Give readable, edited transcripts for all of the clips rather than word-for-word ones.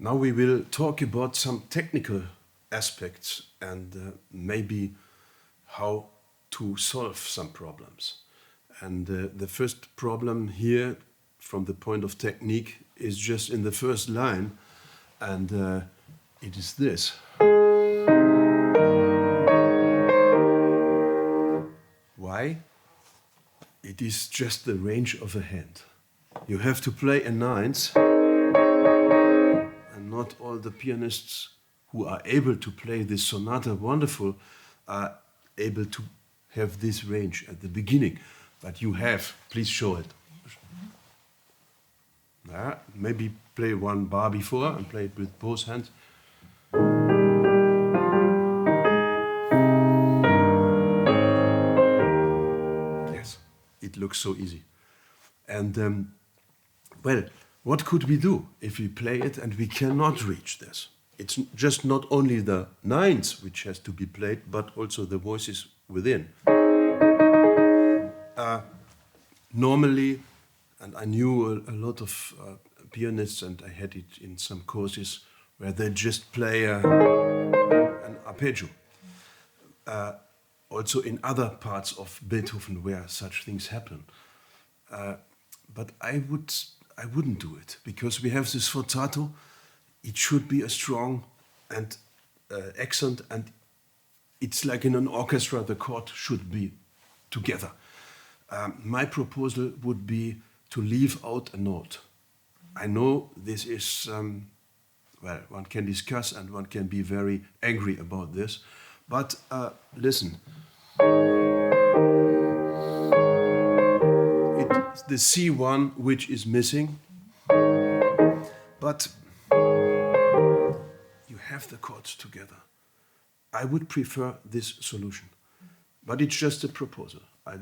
Now we will talk about some technical aspects and maybe how to solve some problems. And the first problem here, from the point of technique, is just in the first line, and it is this. Why? It is just the range of a hand. You have to play a ninth, and not all the pianists who are able to play this sonata wonderful are able to have this range at the beginning. But you have, please show it. Maybe play one bar before and play it with both hands. Yes, it looks so easy. And well, what could we do if we play it and we cannot reach this? It's just not only the nines which has to be played, but also the voices within. Normally, and I knew a lot of pianists, and I had it in some courses, where they just play an arpeggio. Also in other parts of Beethoven where such things happen. But I wouldn't do it, because we have this forzato. It should be a strong and accent, and it's like in an orchestra, the chord should be together. My proposal would be to leave out a note. I know this is, well, one can discuss and one can be very angry about this, but listen. It's the C1 which is missing, but you have the chords together. I would prefer this solution, but it's just a proposal. I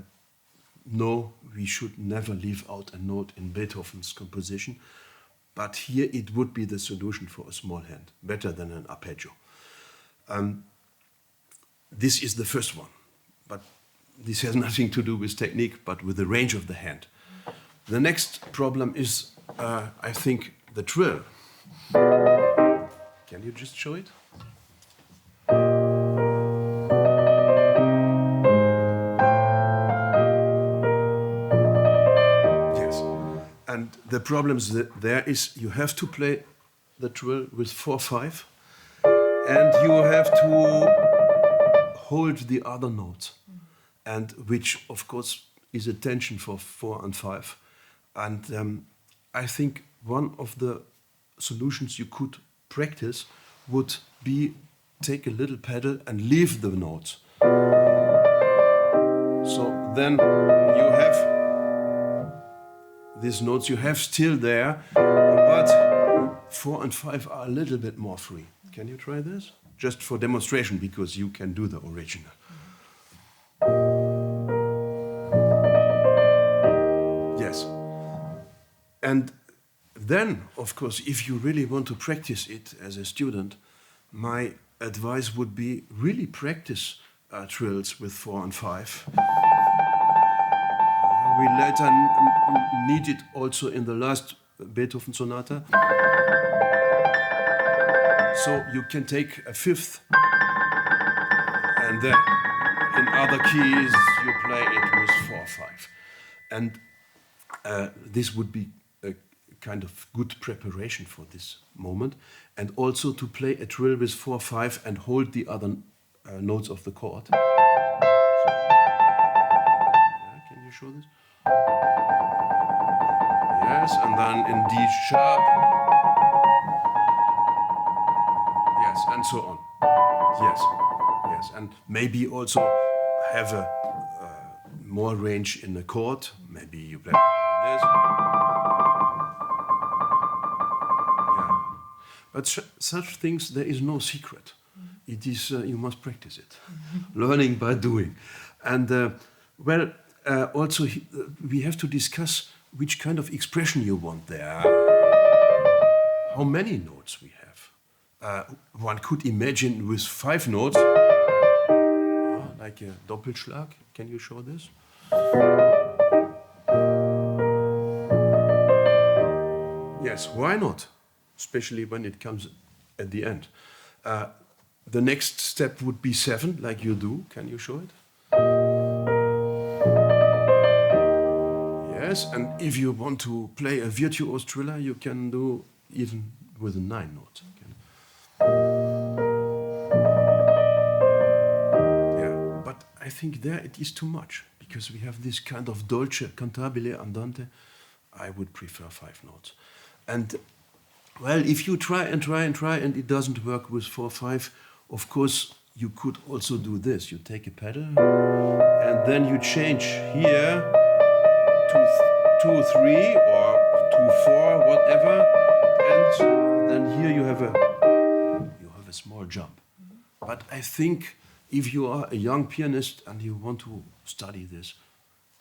know we should never leave out a note in Beethoven's composition, but here it would be the solution for a small hand, better than an arpeggio. This is the first one, but this has nothing to do with technique, but with the range of the hand. The next problem is, I think, the trill. Can you just show it? Yes. And the problem there is you have to play the trill with 4/5, and you have to hold the other notes, and which, of course, is a tension for 4 and 5. And I think one of the solutions you could practice would be take a little pedal and leave the notes. So then you have these notes you have still there, but 4 and 5 are a little bit more free. Can you try this? Just for demonstration, because you can do the original. Yes. And then, of course, if you really want to practice it as a student, my advice would be really practice trills with 4 and 5. We later need it also in the last Beethoven sonata. So you can take a fifth, and then in other keys you play it with 4/5. And this would be a kind of good preparation for this moment, and also to play a trill with 4/5 and hold the other notes of the chord. So, yeah, can you show this? Yes, and then in D sharp. Yes, and so on. Yes, yes, and maybe also have a more range in the chord. Maybe you play this. Yeah, but such things, there is no secret. It is you must practice it, learning by doing, and well, also we have to discuss which kind of expression you want there. How many notes we have? One could imagine with 5 notes, like a Doppelschlag. Can you show this? Yes, why not? especially when it comes at the end. The next step would be 7, like you do. Can you show it? Yes, and if you want to play a virtuose thriller, you can do even with a 9 note. Yeah, but I think there it is too much, because we have this kind of dolce, cantabile, andante. I would prefer 5 notes. And, well, if you try and try and try and it doesn't work with 4/5, of course, you could also do this. You take a pedal, and then you change here to 2/3 or 2/4, whatever, and then here you have a small jump. But I think if you are a young pianist and you want to study this,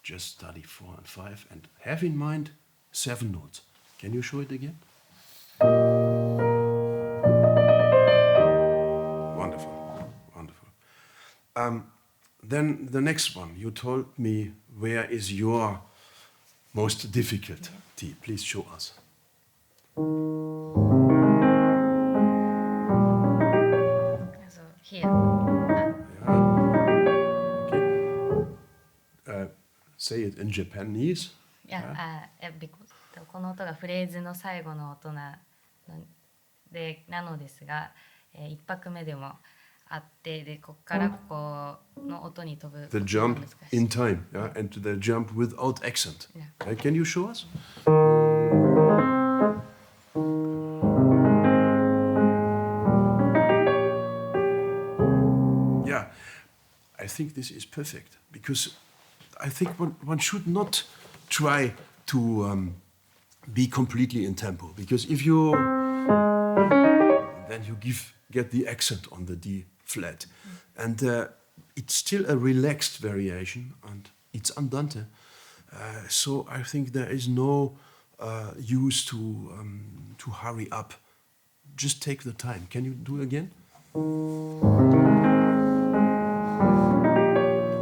just study 4 and 5 and have in mind 7 notes. Can you show it again? Wonderful, wonderful. Then the next one, you told me where is your most difficulty. Please show us. So here. Okay. Say it in Japanese. Because この音がフレーズの最後の音なのですが、1拍目でもあって、でここからここの音に飛ぶ。The jump in time, yeah, and the jump without accent. Yeah. Can you show us? Yeah, I think this is perfect, because I think one should not try to be completely in tempo, because if you then you get the accent on the D flat, and it's still a relaxed variation and it's andante, so I think there is no use to hurry up. Just take the time. Can you do it again?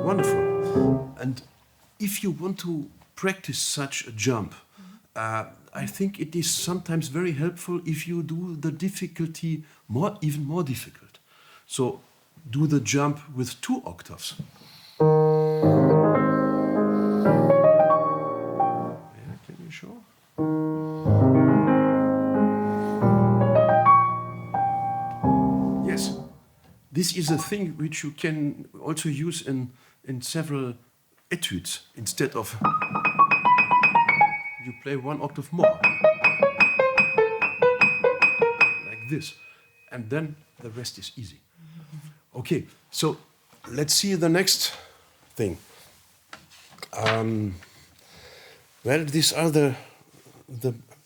Wonderful. And if you want to practice such a jump, I think it is sometimes very helpful if you do the difficulty even more difficult. So do the jump with 2 octaves. Yeah, can you show? Yes, this is a thing which you can also use in several etudes. Instead of you play 1 octave more, like this, and then the rest is easy. Okay, so let's see the next thing. Well, these are the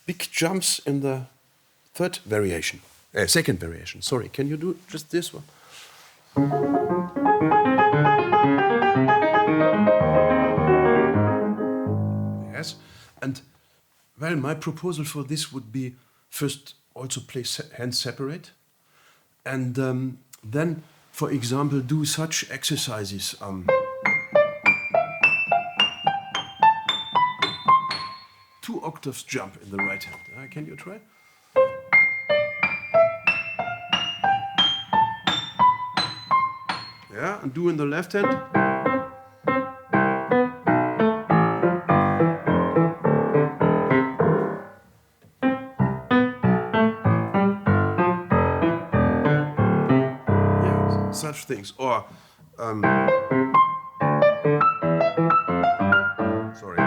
big jumps in the second variation. Sorry, can you do just this one? Yes, and well, my proposal for this would be first also play hands separate, and then, for example, do such exercises. 2 octaves jump in the right hand. Can you try? Yeah, and do in the left hand. Yeah, such things. Or sorry.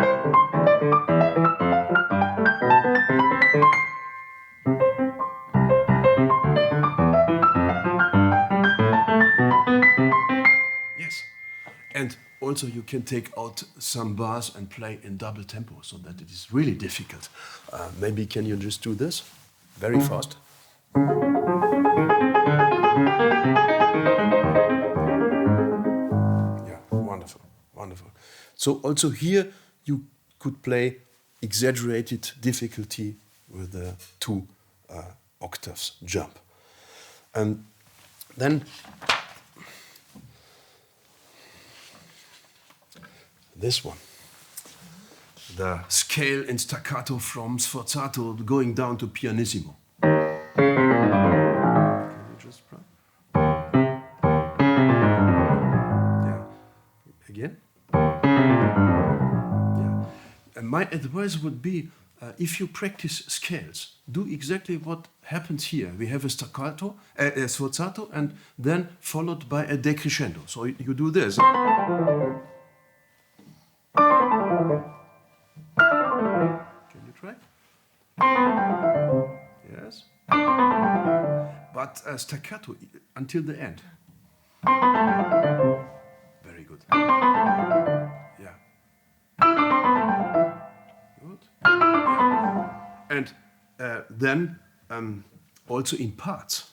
Yes, and also you can take out some bars and play in double tempo, so that it is really difficult. Maybe can you just do this very fast? Yeah, wonderful, wonderful. So also here you could play exaggerated difficulty with the 2 octaves jump. And then this one, the scale in staccato from sforzato going down to pianissimo. And my advice would be, if you practice scales, do exactly what happens here. We have a staccato, a sforzato, and then followed by a decrescendo. So you do this. Can you try? Yes. But staccato until the end. Very good. Yeah. Good. Yeah. And then also in parts.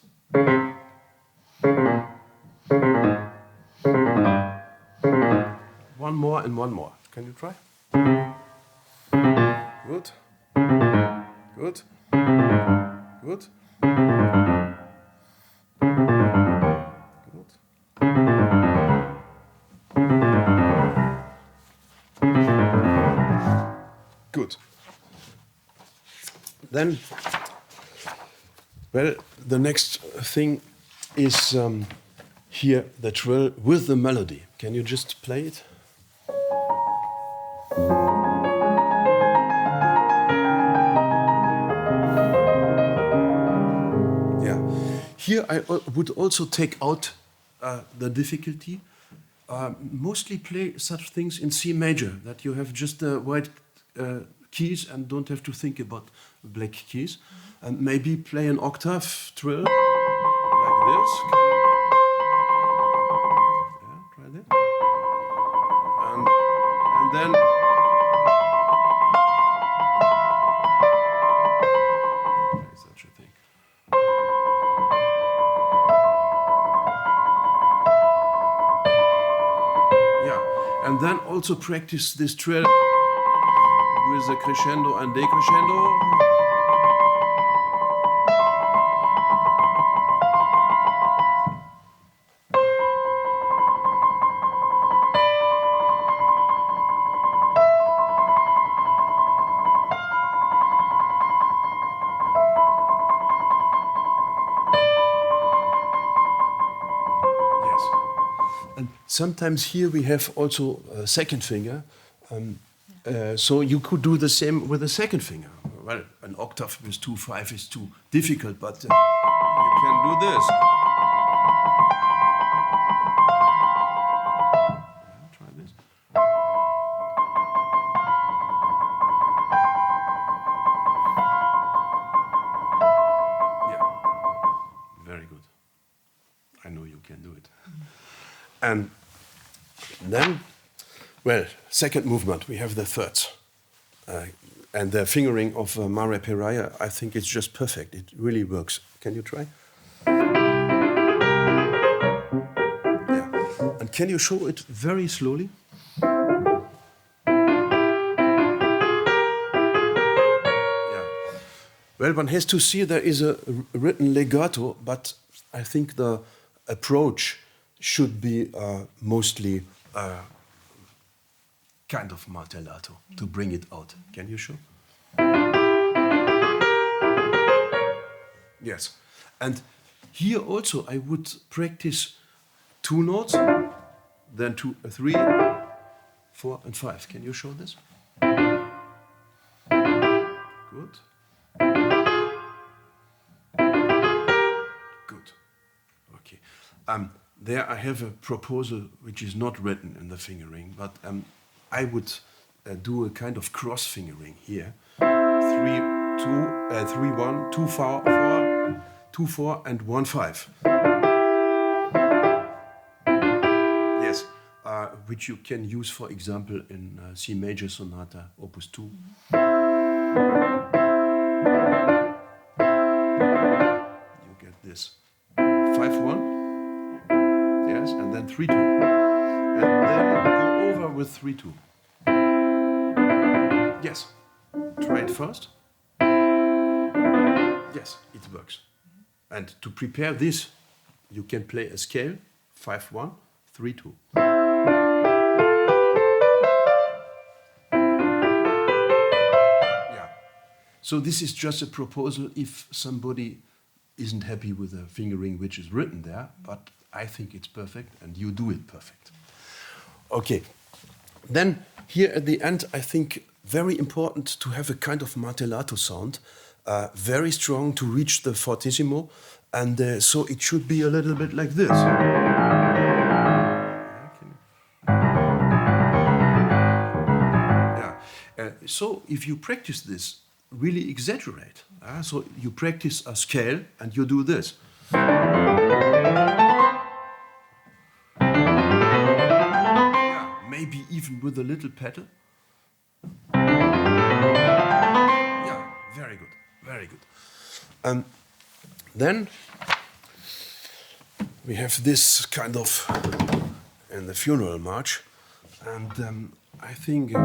One more and one more. Can you try? Good. Good. Good. Good. Good. Then, well, the next thing is here the trill with the melody. Can you just play it? Yeah. Here I would also take out the difficulty. Mostly play such things in C major, that you have just the white keys and don't have to think about black keys. And maybe play an octave trill like this. Yeah, try that. And then such a thing. Yeah, and then also practice this trill with the crescendo and decrescendo. Sometimes here we have also a second finger, so you could do the same with the second finger. Well, an octave with 2/5 is too difficult, but you can do this. Try this. Yeah, very good. I know you can do it. And then, well, second movement, we have the thirds. And the fingering of Mare Peraya, I think it's just perfect. It really works. Can you try? Yeah. And can you show it very slowly? Yeah. Well, one has to see there is a written legato, but I think the approach should be mostly kind of martellato to bring it out. Can you show? Yes. And here also I would practice 2 notes, then 2, 3, 4, and 5. Can you show this? Good. Good. Okay. There I have a proposal which is not written in the fingering, but I would do a kind of cross fingering here. 3, 2, 3, 1, 2, 4, 4, 2, 4, and 1, 5. Yes, which you can use, for example, in C major Sonata, Opus 2. You get this 5, 1. Yes, and then 3, 2. And then go over with 3, 2. Yes. Try it first. Yes, it works. And to prepare this, you can play a scale 5, 1, 3, 2. Yeah. So this is just a proposal if somebody isn't happy with the fingering which is written there, but I think it's perfect and you do it perfect. Okay. Then here at the end, I think very important to have a kind of martellato sound, very strong to reach the fortissimo, and so it should be a little bit like this. So if you practice this, really exaggerate. So you practice a scale and you do this. Maybe even with a little pedal. Yeah, very good, very good. Then we have this kind of in the funeral march, and I think you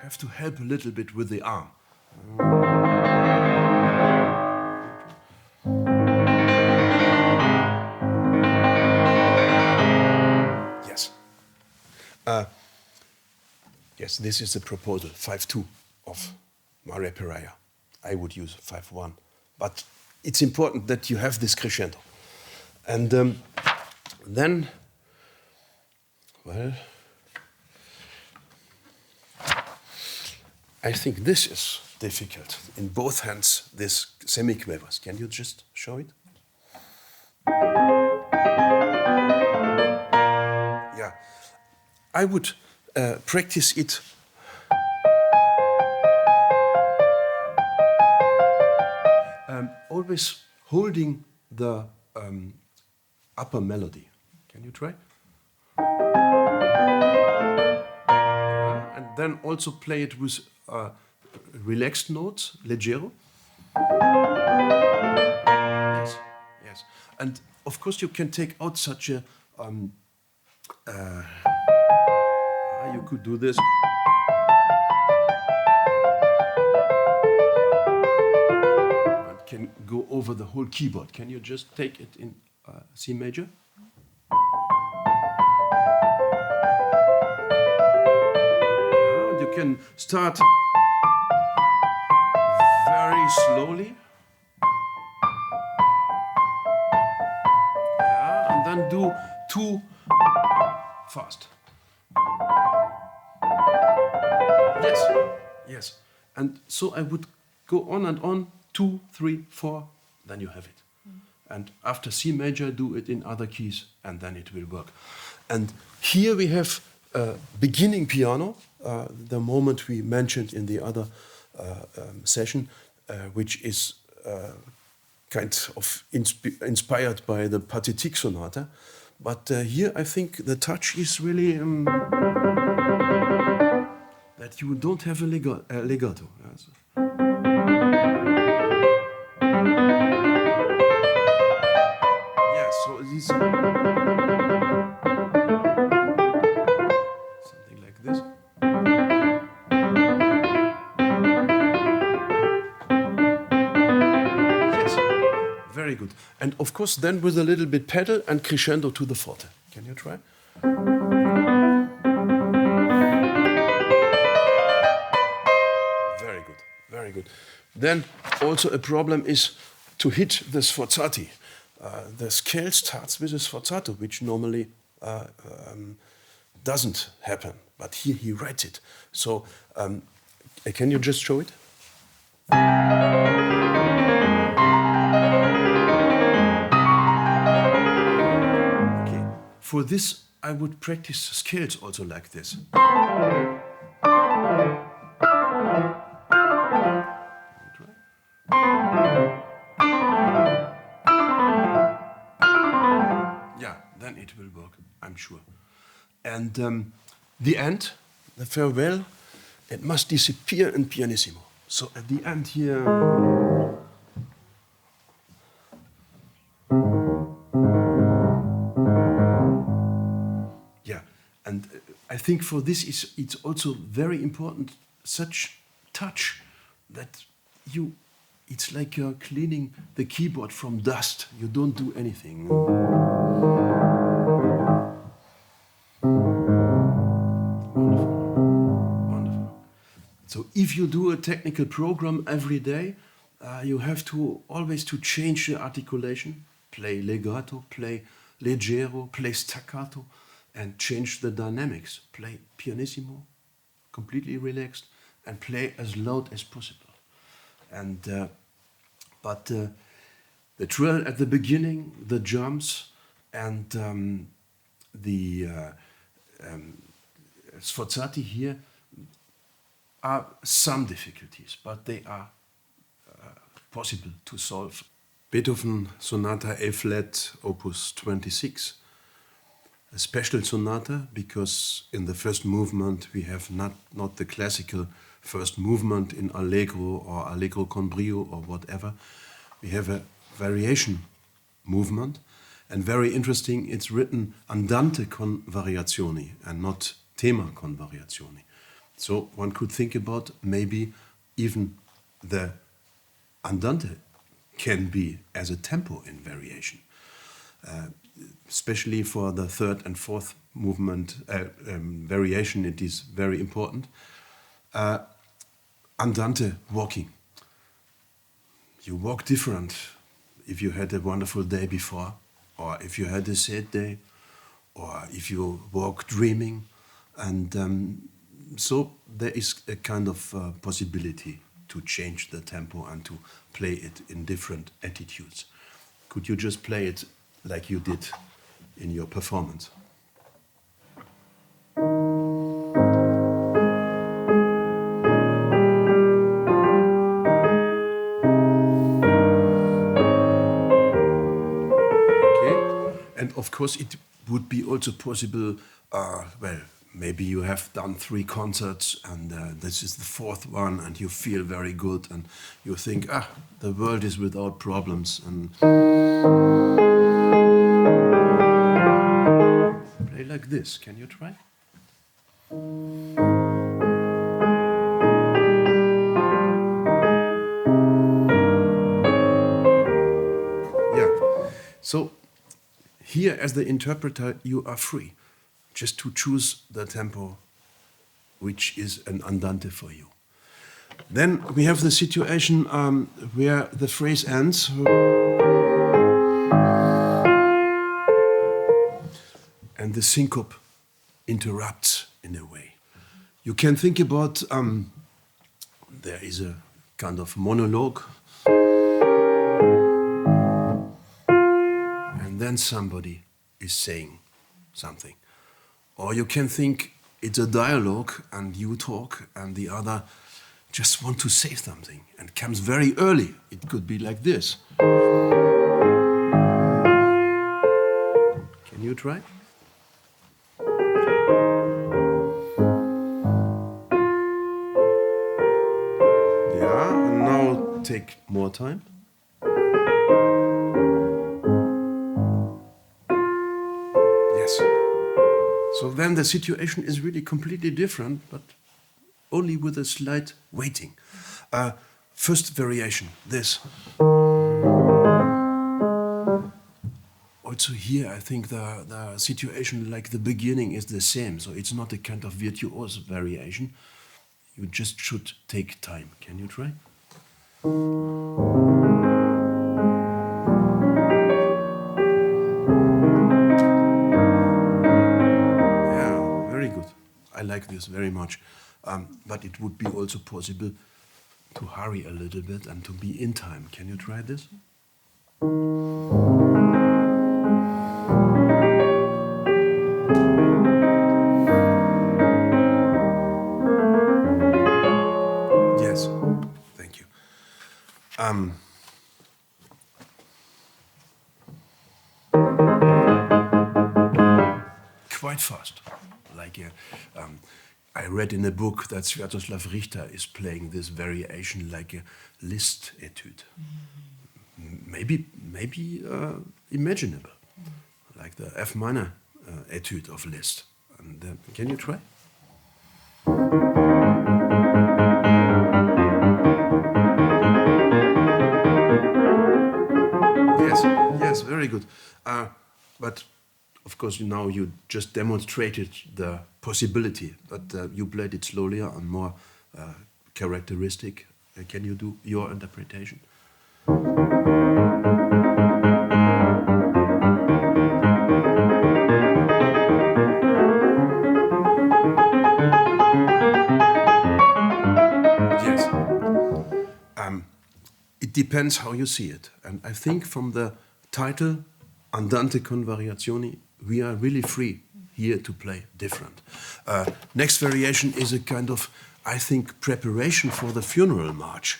have to help a little bit with the arm. Yes. Yes, this is the proposal, 5-2 of Maria Pereira. I would use 5-1. But it's important that you have this crescendo. And then, well, I think this is difficult. In both hands, this semiquavers. Can you just show it? Yeah. I would practice it always holding the upper melody. Can you try? And then also play it with relaxed notes, leggero. Yes, yes. And of course you can take out such a, you could do this. And can go over the whole keyboard. Can you just take it in C major? You can start very slowly. Yeah, and then do 2 fast. Yes, yes. And so I would go on and on, 2, 3, 4, then you have it. And after C major, do it in other keys, and then it will work. And here we have beginning piano, the moment we mentioned in the other session, which is kind of inspired by the Pathétique Sonata. But here I think the touch is really that you don't have a legato. Yeah, so this something like this. Yes, very good. And of course, then with a little bit pedal and crescendo to the forte. Can you try? Very good, very good. Then also a problem is to hit the sforzati. The scale starts with a sforzato, which normally doesn't happen. But here he writes it. So can you just show it? Okay. For this, I would practice scales also like this. Yeah, then it will work, I'm sure. And the end, the farewell, it must disappear in pianissimo. So at the end here, yeah, and I think for this it's also very important, such touch that it's like you're cleaning the keyboard from dust. You don't do anything. So if you do a technical program every day, you have to always to change the articulation, play legato, play leggero, play staccato, and change the dynamics. Play pianissimo, completely relaxed, and play as loud as possible. And but the trill at the beginning, the jumps, and the sforzati here are some difficulties, but they are possible to solve. Beethoven Sonata A-flat, Opus 26, a special sonata because in the first movement we have not the classical first movement in allegro or allegro con brio or whatever. We have a variation movement, and very interesting, it's written andante con variazioni and not tema con variazioni. So one could think about maybe even the andante can be as a tempo in variation. Especially for the third and fourth movement variation, it is very important. Andante walking. You walk different if you had a wonderful day before, or if you had a sad day, or if you walk dreaming. And so there is a kind of possibility to change the tempo and to play it in different attitudes. Could you just play it like you did in your performance? And of course, it would be also possible, well, maybe you have done 3 concerts and this is the 4th one and you feel very good and you think, the world is without problems. And play like this. Can you try? Yeah. So here, as the interpreter, you are free just to choose the tempo which is an andante for you. Then we have the situation where the phrase ends and the syncope interrupts in a way. You can think about, there is a kind of monologue, and then somebody is saying something. Or you can think it's a dialogue and you talk and the other just want to say something and comes very early. It could be like this. Can you try? Yeah, and now take more time. Yes. So then the situation is really completely different, but only with a slight waiting. First variation, this. Also here, I think the situation like the beginning is the same, so it's not a kind of virtuose variation. You just should take time. Can you try? I like this very much, but it would be also possible to hurry a little bit and to be in time. Can you try this? Yes, thank you. Quite fast. Like I read in a book that Sviatoslav Richter is playing this variation like a Liszt etude. Maybe imaginable, like the F minor etude of Liszt. And can you try? Yes, very good. But of course, now you just demonstrated the possibility, but you played it slowly and more characteristic. Can you do your interpretation? depends how you see it. And I think from the title, Andante con variazioni, we are really free here to play different. Next variation is a kind of, I think, preparation for the funeral march.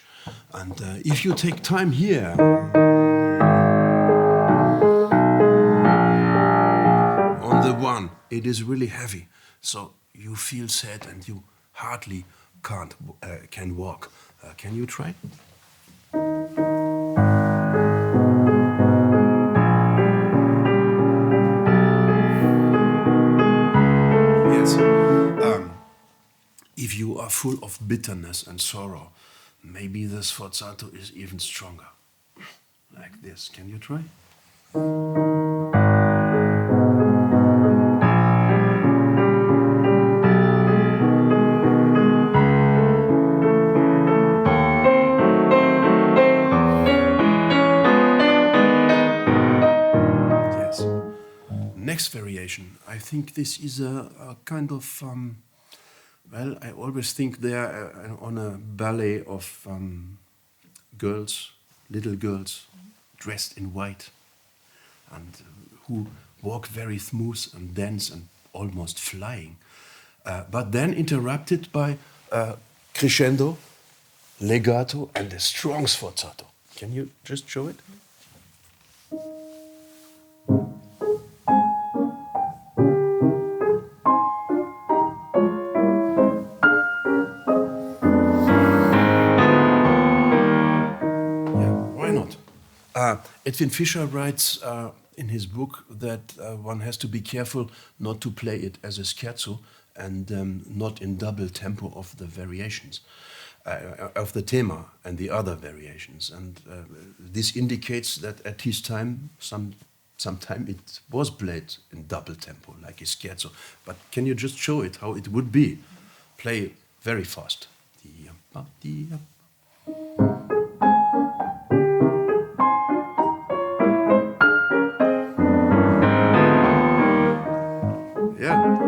And if you take time here, on the one, it is really heavy. So you feel sad and you hardly can walk. Can you try? Yes. If you are full of bitterness and sorrow, maybe the sforzato is even stronger. Like this. Can you try? Yes. Next variation. I think this is a kind of well, I always think they are on a ballet of girls, little girls, dressed in white, and who walk very smooth and dance and almost flying. But then interrupted by crescendo, legato, and a strong sforzato. Can you just show it? Edwin Fischer writes in his book that one has to be careful not to play it as a scherzo and not in double tempo of the variations, of the tema and the other variations. And this indicates that at his time, sometime it was played in double tempo, like a scherzo. But can you just show it, how it would be? Play very fast.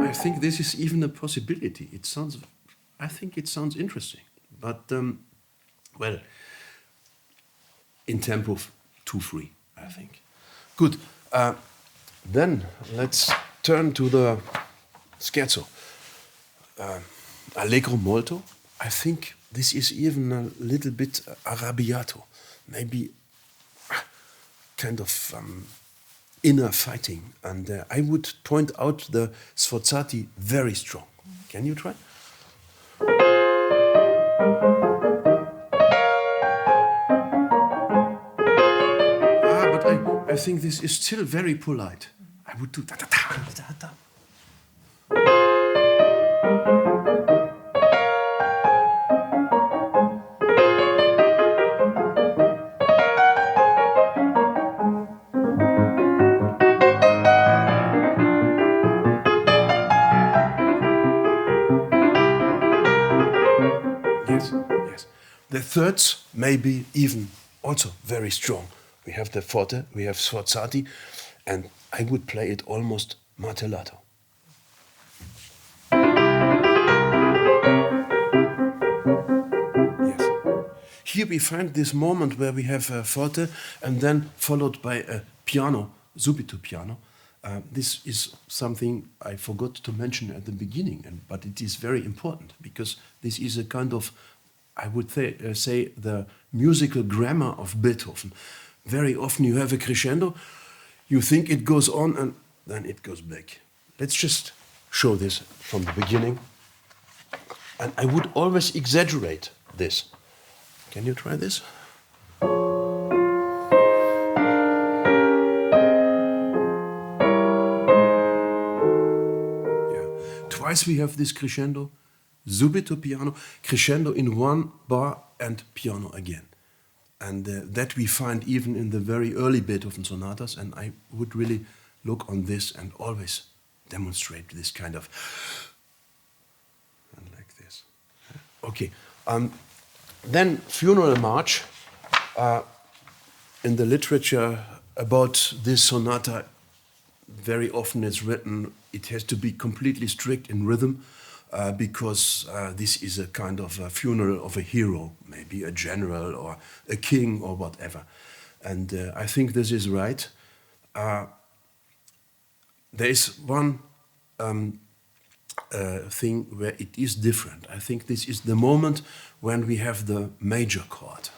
I think this is even a possibility. I think it sounds interesting, but well, in tempo too free, I think. Good. Then let's turn to the scherzo. Allegro molto. I think this is even a little bit arrabbiato, maybe kind of inner fighting, and I would point out the sforzati very strong. Can you try? But I think this is still very polite. I would do da-da-da-da-da. The thirds may be even also very strong. We have the forte, we have sforzati, and I would play it almost martellato. Yes. Here we find this moment where we have a forte and then followed by a piano, subito piano. This is something I forgot to mention at the beginning, but it is very important because this is a kind of, I would say, the musical grammar of Beethoven. Very often you have a crescendo, you think it goes on and then it goes back. Let's just show this from the beginning. And I would always exaggerate this. Can you try this? Yeah. Twice we have this crescendo. Subito piano, crescendo in one bar and piano again. And that we find even in the very early Beethoven sonatas, and I would really look on this and always demonstrate this kind of, and like this. Okay, then funeral march. In the literature about this sonata, very often it's written, it has to be completely strict in rhythm. because this is a kind of a funeral of a hero, maybe a general or a king or whatever. And I think this is right. There is one thing where it is different. I think this is the moment when we have the major chord.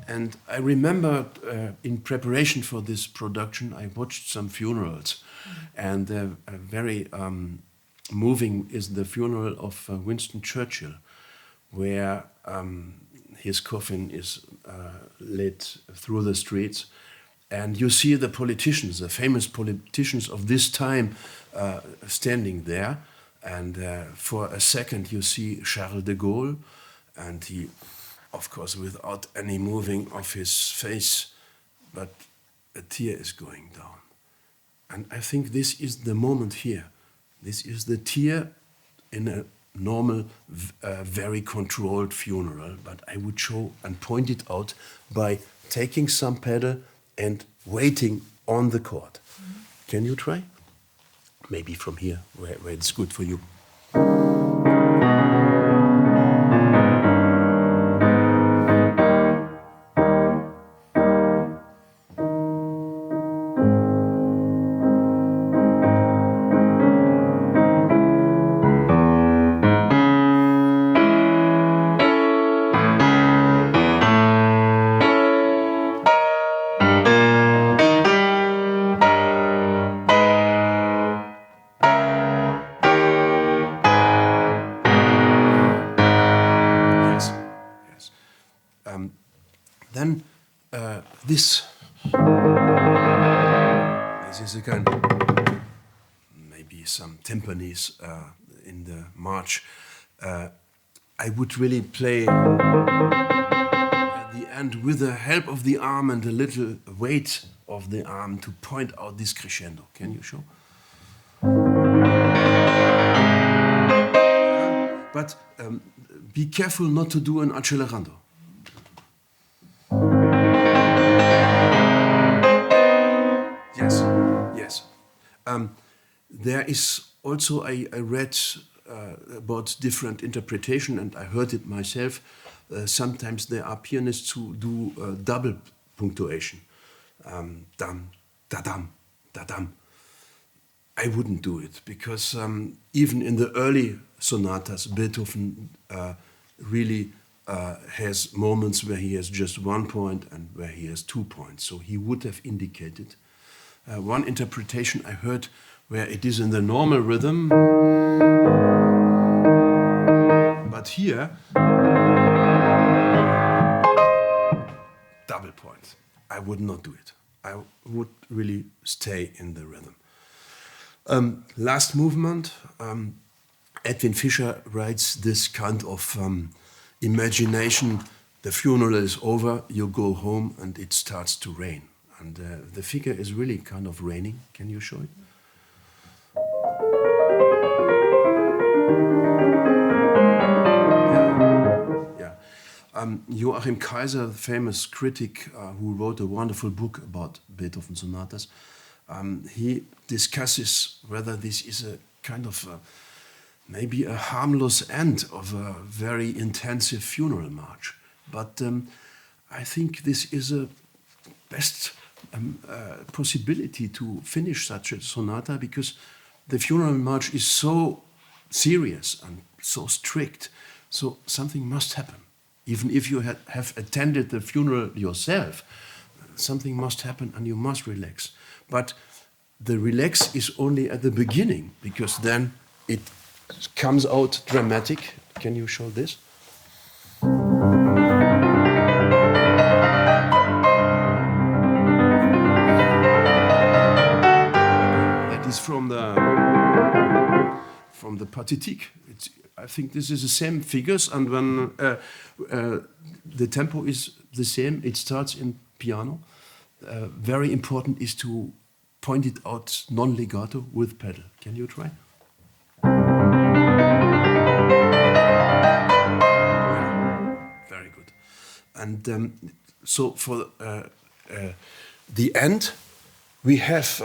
And I remember in preparation for this production, I watched some funerals, and very moving is the funeral of Winston Churchill, where his coffin is led through the streets, and you see the politicians, the famous politicians of this time, standing there, and for a second you see Charles de Gaulle, and he, of course, without any moving of his face, but a tear is going down. And I think this is the moment here. This is the tear in a normal, very controlled funeral, but I would show and point it out by taking some pedal and waiting on the chord. Mm-hmm. Can you try? Maybe from here, where it's good for you. Then this is again maybe some timpanis in the march. I would really play at the end with the help of the arm and a little weight of the arm to point out this crescendo. Can you show? But be careful not to do an accelerando. Yes, yes. There is also, I read about different interpretation, and I heard it myself. Sometimes there are pianists who do double punctuation. Dam, da-dam, da-dam. I wouldn't do it, because even in the early sonatas, Beethoven really has moments where he has just 1 point and where he has 2 points. So he would have indicated. One interpretation I heard where it is in the normal rhythm, but here, double point. I would not do it. I would really stay in the rhythm. Last movement, Edwin Fischer writes this kind of imagination. The funeral is over, you go home, and it starts to rain. And the figure is really kind of raining. Can you show it? Yeah. Joachim Kaiser, the famous critic who wrote a wonderful book about Beethoven sonatas, he discusses whether this is a kind of maybe a harmless end of a very intensive funeral march. But I think this is a best possibility to finish such a sonata, because the funeral march is so serious and so strict, so something must happen. Even if you have attended the funeral yourself, something must happen and you must relax. But the relax is only at the beginning, because then it comes out dramatic. Can you show this? That is from the partitique. I think this is the same figures, and when the tempo is the same, it starts in piano. Very important is to point it out non-legato with pedal. Can you try? Yeah, very good. And so for the end, we have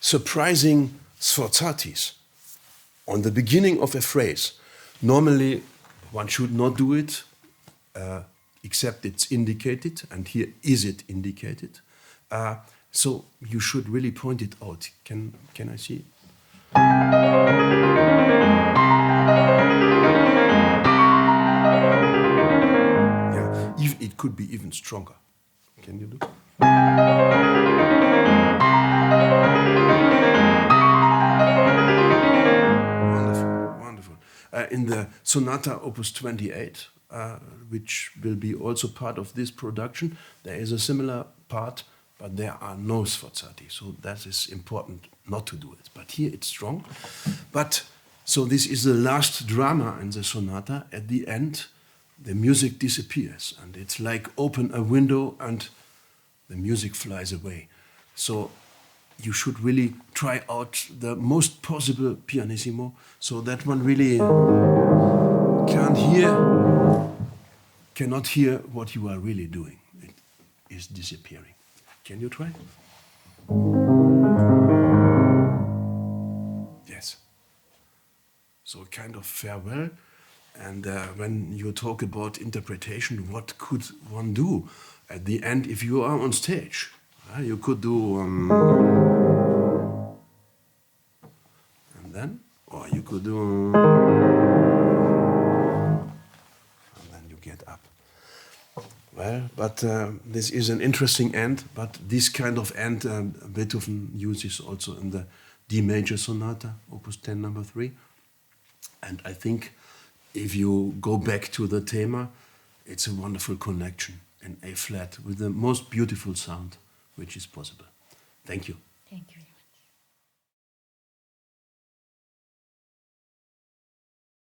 surprising sforzatis on the beginning of a phrase. Normally, one should not do it, except it's indicated, and here is it indicated. So you should really point it out. Can I see? Yeah, it could be even stronger. Can you do? Wonderful, wonderful. In the Sonata Opus 28, which will be also part of this production, there is a similar part, but there are no sforzati, so that is important not to do it. But here it's strong. But so this is the last drama in the sonata. At the end, the music disappears, and it's like open a window and the music flies away. So you should really try out the most possible pianissimo, so that one really cannot hear what you are really doing. It is disappearing. Can you try? Yes. So kind of farewell. And when you talk about interpretation, what could one do at the end if you are on stage? You could do... and then? Or you could do... and then you get up. Well, but this is an interesting end, but this kind of end Beethoven uses also in the D major sonata, opus 10, number 3. And I think if you go back to the thema, it's a wonderful connection in A flat with the most beautiful sound which is possible. Thank you. Thank you.